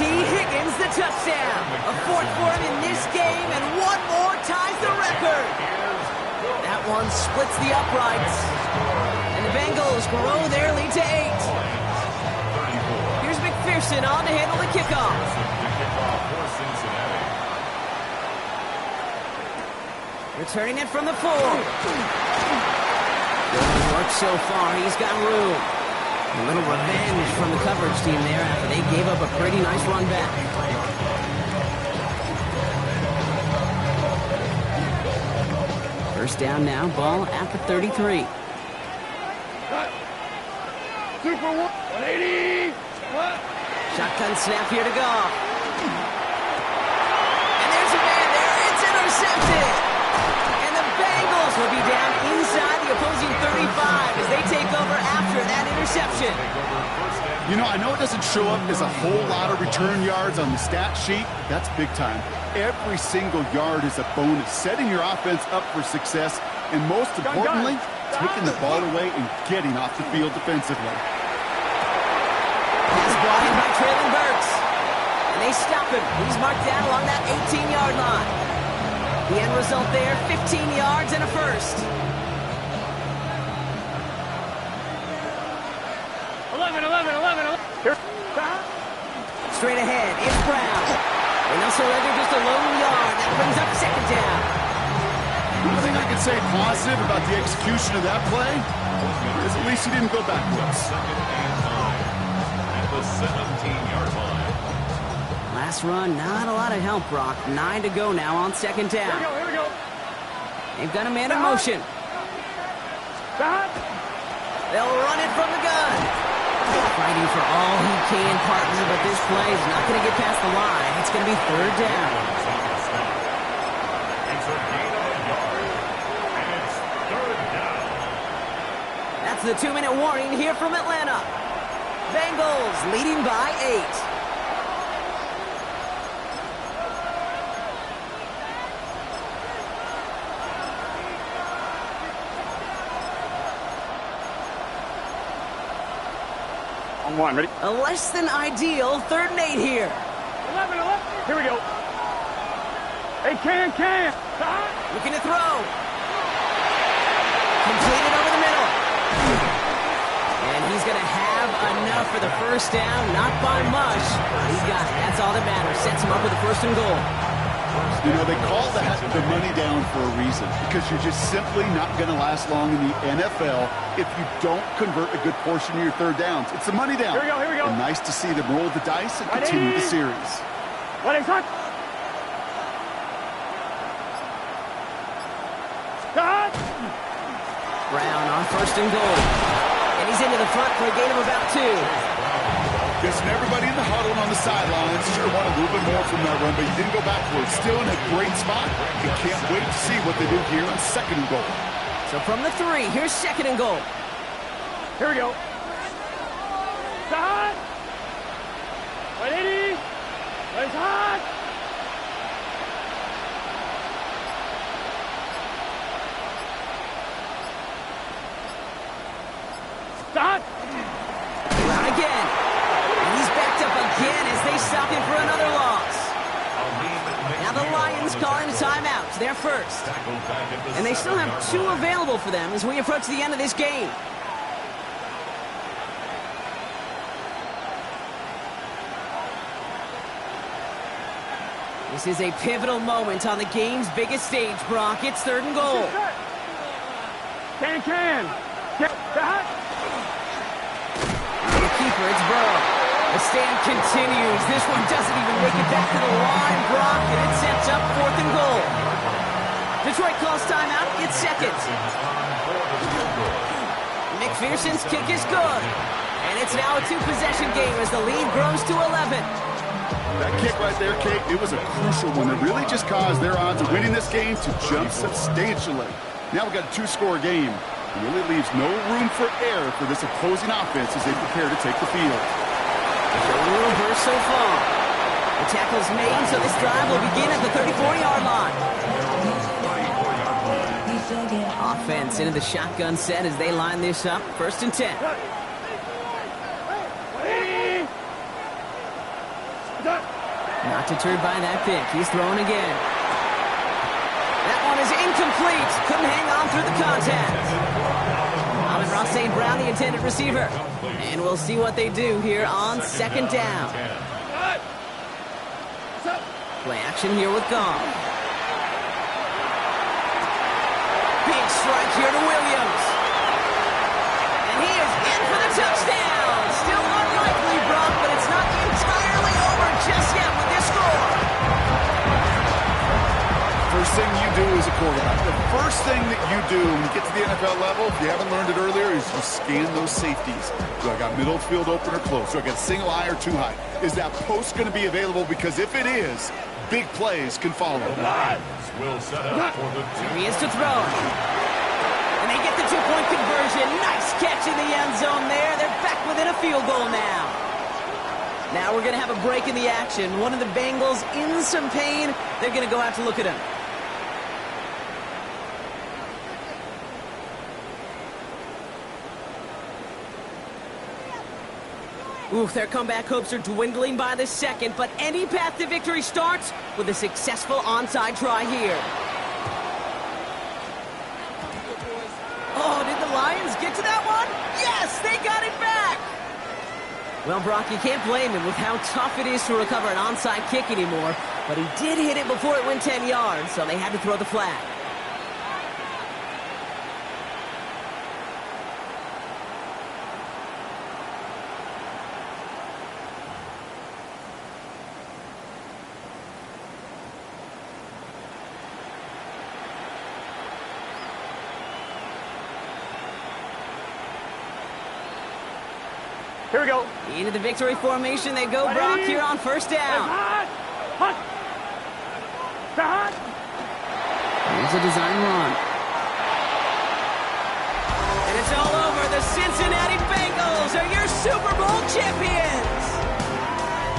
T. Higgins, the touchdown. A fourth for him in this game, and one more ties the record. That one splits the uprights. And the Bengals grow their lead to 8. Here's McPherson on to handle the kickoff. Returning it from the 4. Good work so far. He's got room. A little revenge from the coverage team there after they gave up a pretty nice run back. First down now, ball at the 33. Super 180. Shotgun snap here to go. And there's a man there. It's intercepted. And the Bengals will be down inside the opposing 35 as they take over after that interception. You know, I know it doesn't show up as a whole lot of return yards on the stat sheet. That's big time. Every single yard is a bonus, setting your offense up for success, and most importantly, taking the ball away and getting off the field defensively. Pass brought in by Traylon Burks. And they stop him. He's marked down along that 18-yard line. The end result there, 15 yards and a first. 11. Here. Straight ahead, it's Brown. And they'll surrender just a lone yard. That brings up second down. One thing I can say positive about the execution of that play is at least he didn't go backwards. At the 17-yard line. Last run, not a lot of help, Brock. 9 to go now on second down. Here we go. They've got a man in motion. They'll run it from the gun. Fighting for all he can, partner, but this play is not going to get past the line. It's going to be third down. It's a gain of a yard, and it's third down. That's the 2-minute warning here from Atlanta. Bengals leading by 8. On 1, ready? A less than ideal 3rd and 8 here. 11. Here we go. Hey, can. Looking to throw. Completed over the middle. And he's going to have enough for the first down. Not by much. He's got it. That's all that matters. Sets him up with a first and goal. You know, they call that the money down for a reason, because you're just simply not going to last long in the NFL if you don't convert a good portion of your third downs. It's the money down. Here we go. And nice to see them roll the dice and continue the series. What is that? Brown on first and goal. And he's into the front for a gain of about 2. Guessing everybody in the huddle and on the sidelines sure want a little bit more from that run, but he didn't go backwards. Still in a great spot. You can't wait to see what they do here on second and goal. So from the 3, here's second and goal. Here we go. 180. It's hot! Stop! Around again. And he's backed up again as they stop him for another loss. Now the Lions calling a timeout. They're first. And they still have 2 available for them as we approach the end of this game. This is a pivotal moment on the game's biggest stage, Brock. It's 3rd and goal. Can. Get hot! The keeper, it's Burrow. The stand continues. This one doesn't even make it back to the line, Brock, and it sets up 4th and goal. Detroit calls timeout. It's 2nd. McPherson's kick is good. And it's now a 2-possession game as the lead grows to 11. That kick right there, Kate, it was a crucial one that really just caused their odds of winning this game to jump substantially. Now we've got a 2-score game. It really leaves no room for error for this opposing offense as they prepare to take the field. A little burst so far. The tackle's made, so this drive will begin at the 34-yard line. Offense into the shotgun set as they line this up. 1st and 10. Not deterred by that pick. He's throwing again. That one is incomplete. Couldn't hang on through the contact. Amon-Ra St. Brown, the intended receiver. And we'll see what they do here on 2nd down. Play action here with Goff. Big strike here to Williams. And he is in for the touchdown. Still unlikely, Brock, but it's not entirely over just yet with this score. First thing you do as a quarterback, the first thing that you do when you get to the NFL level, if you haven't learned it earlier, is you scan those safeties. Do I got middle field open or close? Do I got single high or 2 high? Is that post going to be available? Because if it is, big plays can follow. Will set up for the Here he is to throw. And they get the 2-point conversion. Nice catch in the end zone there. They're back within a field goal now. Now we're going to have a break in the action. One of the Bengals in some pain. They're going to go out to look at him. Oof, their comeback hopes are dwindling by the second, but any path to victory starts with a successful onside try here. Oh, did the Lions get to that one? Yes, they got it back! Well, Brock, you can't blame him with how tough it is to recover an onside kick anymore, but he did hit it before it went 10 yards, so they had to throw the flag. Here we go. Into the victory formation they go, Brock, here on 1st down. Hot! Here's a design run. And it's all over. The Cincinnati Bengals are your Super Bowl champions.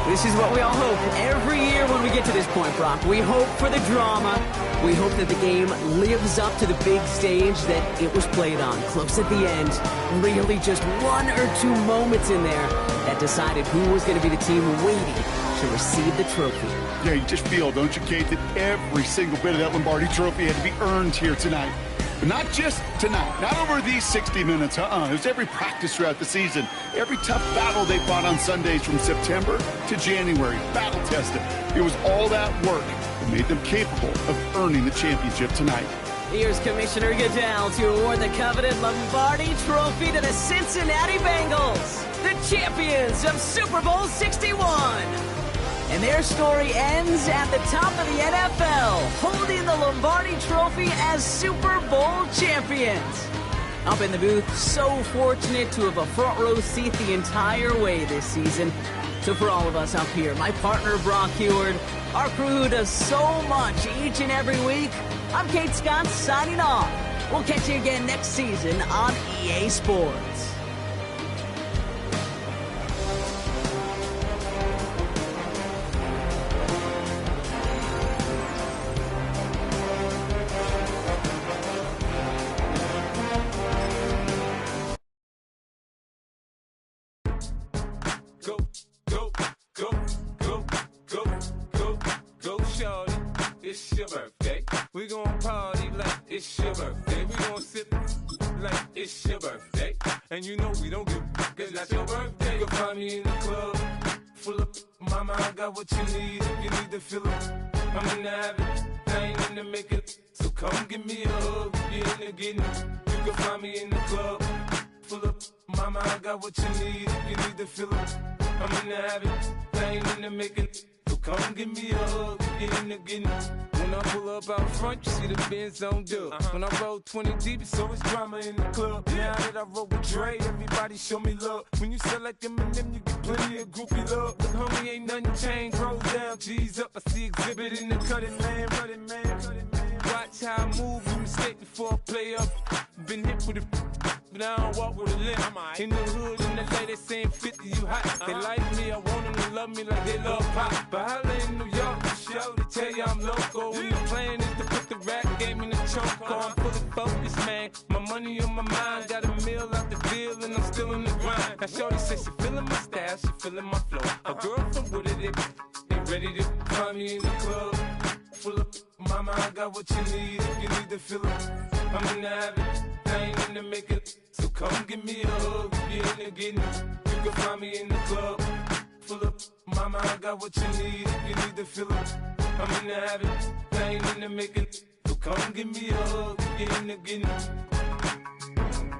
This is what we all hope every year when we get to this point, Brock. We hope for the drama. We hope that the game lives up to the big stage that it was played on. Close at the end. Really just 1 or 2 moments in there that decided who was going to be the team waiting to receive the trophy. Yeah, you just feel, don't you, Kate, that every single bit of that Lombardi trophy had to be earned here tonight. But not just tonight, not over these 60 minutes, It was every practice throughout the season, every tough battle they fought on Sundays from September to January, battle tested. It was all that work that made them capable of earning the championship tonight. Here's Commissioner Goodell to award the coveted Lombardi Trophy to the Cincinnati Bengals, the champions of Super Bowl 61. And their story ends at the top of the NFL, holding the Lombardi Trophy as Super Bowl champions. Up in the booth, so fortunate to have a front row seat the entire way this season. So for all of us up here, my partner Brock Huard, our crew who does so much each and every week, I'm Kate Scott signing off. We'll catch you again next season on EA Sports. it's your birthday. We gon' party like it's your birthday. We gon' sip like it's your birthday. And you know we don't give a cause that's your birthday. You can find me in the club, full of mama, I got what you need. If you need to fill up, I'm in the habit, I ain't in the making. So come give me a hug, if you're in the getting. You can find me in the club, full of mama, I got what you need. If you need to fill up, I'm in the habit, I ain't in the making. So come give me a hug, get in the getting. When I pull up out front, you see the Benz on dub. When I roll 20 deep, it's always drama in the club. Now that I roll with Dre, everybody show me love. When you sell like Eminem, you get plenty of groupie love. Look, homie, ain't nothing changed. Roll down, G's up. I see exhibit in the cutting, man. Cutting, man. Cutting, man. Watch how I move, you mistake before I play up. Been hit with a but I don't walk with a limp. In the hood, in the LA, they saying 50, you hot. They like me, I want them to love me like they love pop. But holla in New York, for show, they tell you I'm local. And the plan is to put the rap game in the choke. I'm fully focused, man. My money on my mind, got a meal out the deal, and I'm still in the grind. Now shorty says she feeling my style, she feeling my flow. A girl from Wooded, they ready to find me in the club. Full of mama, I got what you need. If you need to fill up, I'm in the habit, I ain't in the making. So come give me a hug, if you're in the getting. You can find me in the club, full of mama, I got what you need. If you need to fill up, I'm in the habit, I ain't in the making. So come give me a hug, if you're in the getting.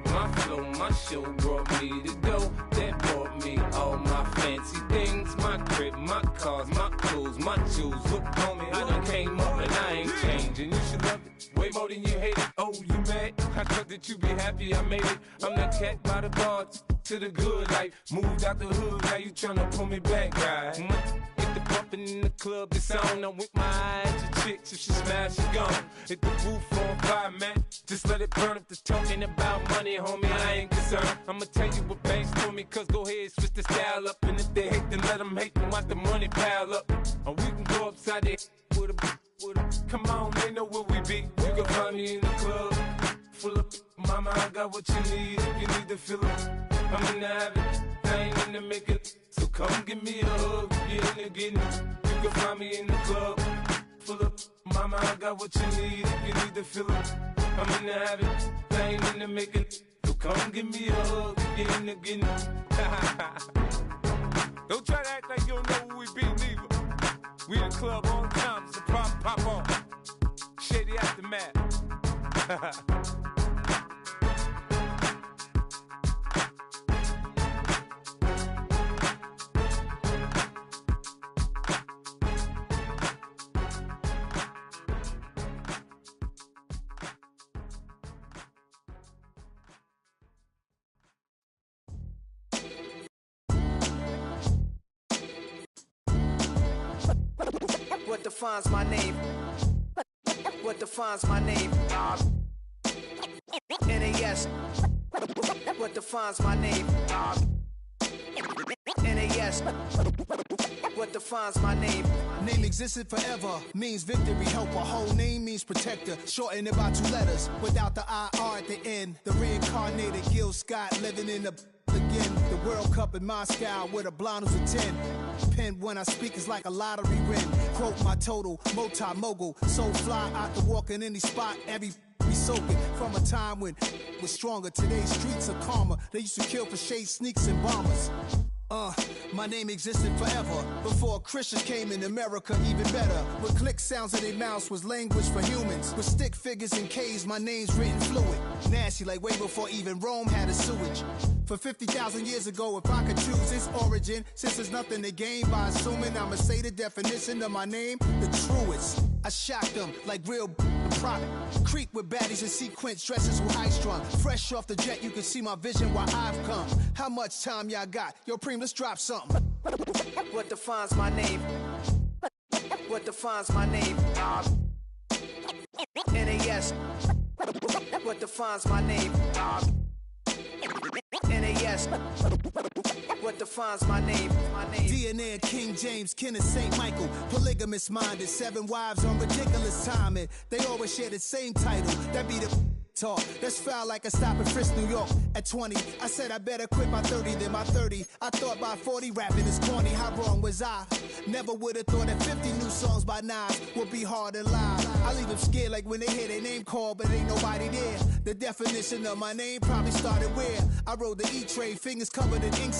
My flow, my show brought me to go. That brought me all my fancy things. My crib, my cars, my clothes, my jewels. Look, homie, I done came up and I ain't changing. You should love it way more than you hate it. Oh, you mad? I thought that you be happy I made it. I'm that cat by the bar to the good life. Moved out the hood, now you tryna pull me back, right? Hit the bumpin' in the club, it's on. I'm with my eyes to chicks, if she smash, she gone. Hit the roof on fire, man. Just let it burn if the talking about money, homie, I ain't concerned. I'ma tell you what banks for me, cause go ahead, switch the style up. And if they hate, then let them hate, then watch the money pile up. Or we can go upside there with a come on, they know where we be. You can find me in the club, full of mama, I got what you need. If you need to fill up, I'm in the habit, I ain't in the making. So come give me a hug, if you're in the getting. You can find me in the club, full of mama, I got what you need. If you need to fill up, I'm in the habit, I ain't in the making. So come give me a hug, if you're in the getting. Don't try to act like you don't know where we be, neither. We in the club all the time, it's a pop on. Shady Aftermath. What defines my name? What defines my name? NAS. What defines my name? NAS. What defines my name? Name existed forever, means victory, helper. Whole name means protector, shortened it by 2 letters, without the IR at the end. The reincarnated Gil Scott living in the again. The World Cup in Moscow with a blonde who's a 10. Pen when I speak is like a lottery win. Quote my total, multi-mogul. So fly out to walk in any spot, every be soaking. From a time when was stronger. Today's streets are calmer. They used to kill for shade sneaks and bombers. My name existed forever. Before Christians came in America, even better. With click sounds in their mouths was language for humans. With stick figures and K's, my name's written fluid. Nasty like way before even Rome had a sewage. For 50,000 years ago, if I could choose its origin, since there's nothing to gain by assuming, I'ma say the definition of my name, the truest. I shocked them like real product. Creep with baddies in sequence, dresses with high strung. Fresh off the jet, you can see my vision where I've come. How much time y'all got? Yo, Preem, let's drop something. What defines my name? What defines my name? NAS. What defines my name? NAS. What defines my name? DNA of King James, kin of St. Michael. Polygamous minded, 7 wives on ridiculous timing. They always share the same title. That be the talk. That's foul like a stop in Frisk, New York. At 20, I said I better quit by 30 than by 30. I thought by 40 rapping is corny. How wrong was I? Never would have thought that 50 new songs by Nas would be hard and live. I leave them scared like when they hear their name called, but ain't nobody there. The definition of my name probably started where I rode the E-train, fingers covered in ink.